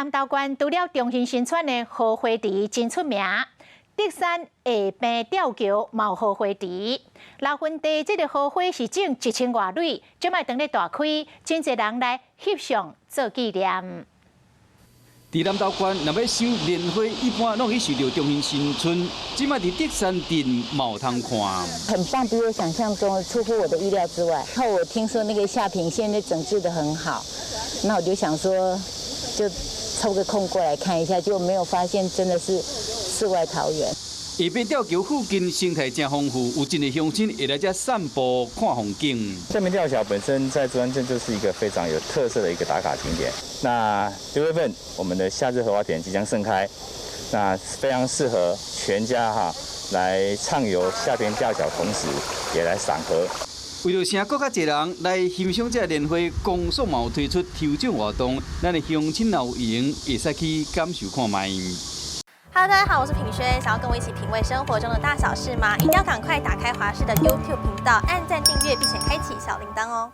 南投县除了中兴新村的荷花池真出名，德山下边吊桥嘛有荷花池。老云地这个荷花是种1000多蕊，即卖等咧大开，真侪人来翕相做纪念。伫南投县，若要收莲花，一般拢去收到中兴新村，即卖伫德山镇嘛有通看。很棒，比我想象中出乎我的意料之外。然后我听说那个下坪现在整治得很好，那我就想说，就抽个空过来看一下，结果没有发现真的是世外桃源。下边吊桥附近生态真丰富，有真侪乡亲会来这散步看风景。下面吊桥本身在竹山镇就是一个非常有特色的一个打卡景点。那6月份我们的夏日荷花田即将盛开，那非常适合全家来畅游下边吊桥，同时也来赏荷。为了省更较侪人来欣赏这莲花，公所嘛有推出抽奖活动，咱的乡亲若有闲，会使去感受看卖。Hello， 大家好，我是品轩。想要跟我一起品味生活中的大小事吗？一定要赶快打开华视的 YouTube 频道，按赞订阅，并且开启小铃铛哦。